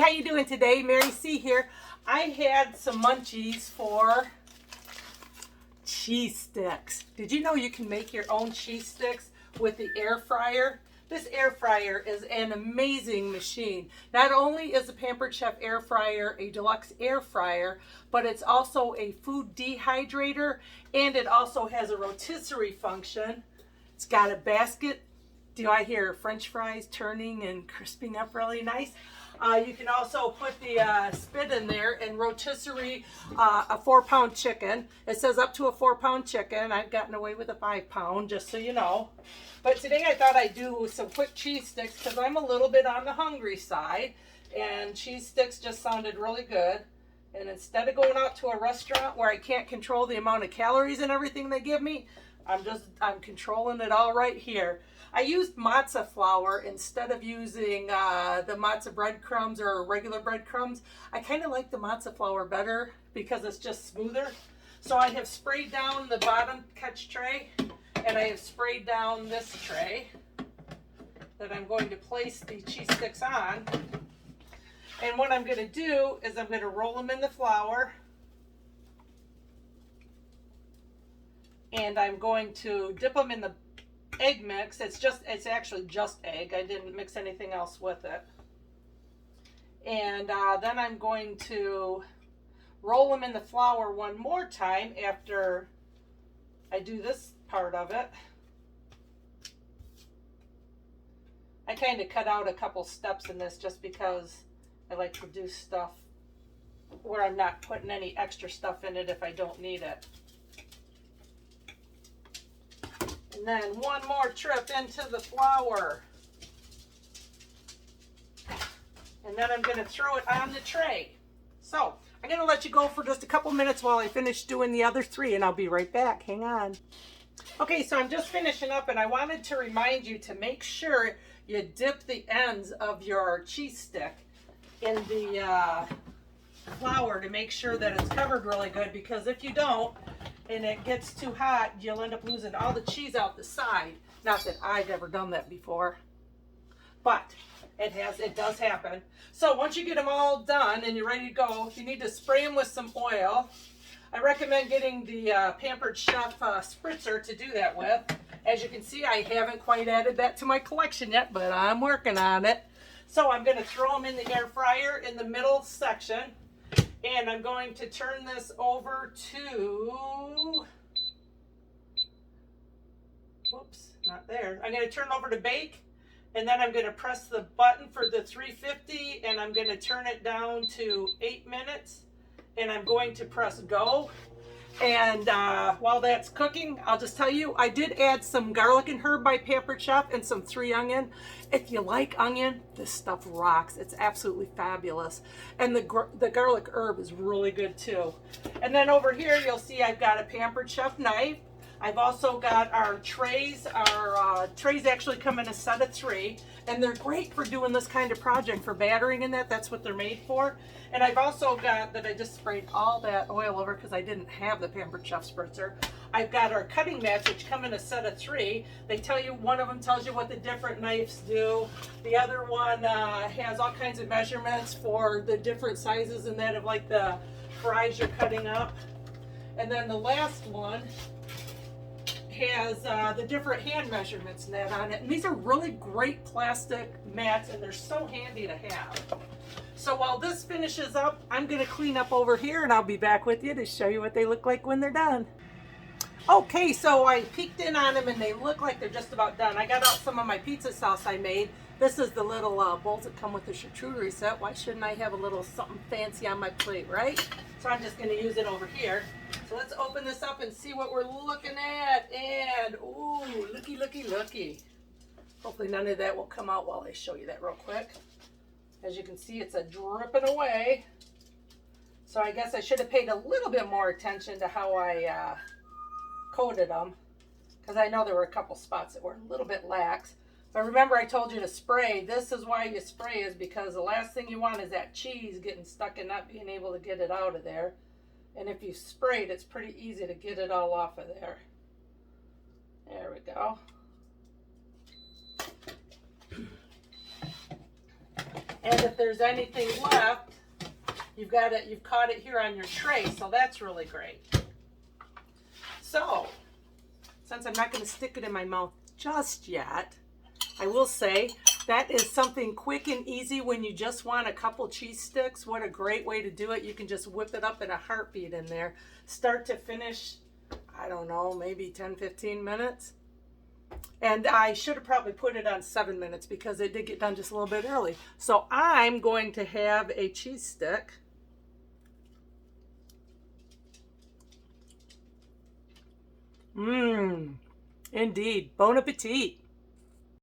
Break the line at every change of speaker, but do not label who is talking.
how you doing today? Mary C here. I had some munchies for cheese sticks. Did you know you can make your own cheese sticks with the air fryer? This air fryer is an amazing machine. Not only is the Pampered Chef air fryer a deluxe air fryer, but it's also a food dehydrator, and it also has a rotisserie function. It's got a basket. Do I hear French fries turning and crisping up really nice? You can also put the spit in there and rotisserie a 4-pound chicken. It says up to a 4-pound chicken. I've gotten away with a 5-pound, just so you know. But today I thought I'd do some quick cheese sticks because I'm a little bit on the hungry side. And cheese sticks just sounded really good. And instead of going out to a restaurant where I can't control the amount of calories and everything they give me, I'm controlling it all right here. I used matzo flour instead of using the matzo breadcrumbs or regular breadcrumbs. I kind of like the matzo flour better because it's just smoother. So I have sprayed down the bottom catch tray, and I have sprayed down this tray that I'm going to place the cheese sticks on. And what I'm going to do is I'm going to roll them in the flour. And I'm going to dip them in the egg mix. It's actually just egg. I didn't mix anything else with it. And then I'm going to roll them in the flour one more time after I do this part of it. I kind of cut out a couple steps in this just because I like to do stuff where I'm not putting any extra stuff in it if I don't need it. And then one more trip into the flour. And then I'm going to throw it on the tray. So I'm going to let you go for just a couple minutes while I finish doing the other 3, and I'll be right back. Hang on. Okay, so I'm just finishing up, and I wanted to remind you to make sure you dip the ends of your cheese stick in the flour to make sure that it's covered really good, because if you don't, and it gets too hot, you'll end up losing all the cheese out the side. Not that I've ever done that before, but it does happen. So once you get them all done and you're ready to go, you need to spray them with some oil. I recommend getting the Pampered Chef spritzer to do that with. As you can see, I haven't quite added that to my collection yet, but I'm working on it. So I'm going to throw them in the air fryer in the middle section. And I'm going to turn this over to, whoops, not there. I'm going to turn it over to bake, and then I'm going to press the button for the 350, and I'm going to turn it down to 8 minutes, and I'm going to press go. And while that's cooking, I'll just tell you, I did add some garlic and herb by Pampered Chef and some 3 onion. If you like onion, this stuff rocks. It's absolutely fabulous. And the garlic herb is really good too. And then over here, you'll see I've got a Pampered Chef knife. I've also got our trays. Our trays actually come in a set of 3, and they're great for doing this kind of project, for battering and that's what they're made for. And I've also got, that I just sprayed all that oil over because I didn't have the Pampered Chef spritzer. I've got our cutting mats, which come in a set of 3. They tell you, one of them tells you what the different knives do. The other one has all kinds of measurements for the different sizes and that of like the fries you're cutting up. And then the last one has the different hand measurements and that on it. And these are really great plastic mats, and they're so handy to have. So while this finishes up, I'm going to clean up over here, and I'll be back with you to show you what they look like when they're done. Okay, so I peeked in on them, and they look like they're just about done. I got out some of my pizza sauce I made. This is the little bowls that come with the charcuterie set. Why shouldn't I have a little something fancy on my plate, right? So I'm just going to use it over here. So let's open this up and see what we're looking at. And, ooh, looky, looky, looky. Hopefully none of that will come out while I show you that real quick. As you can see, it's a dripping away. So I guess I should have paid a little bit more attention to how I coated them, because I know there were a couple spots that were a little bit lax. But remember, I told you to spray. This is why you spray, is because the last thing you want is that cheese getting stuck and not being able to get it out of there. And if you sprayed, it's pretty easy to get it all off of there. There we go. And if there's anything left, you've caught it here on your tray, so that's really great. So, since I'm not going to stick it in my mouth just yet, I will say that is something quick and easy when you just want a couple cheese sticks. What a great way to do it. You can just whip it up in a heartbeat in there. Start to finish, I don't know, maybe 10, 15 minutes. And I should have probably put it on 7 minutes because it did get done just a little bit early. So I'm going to have a cheese stick. Indeed. Bon appetit.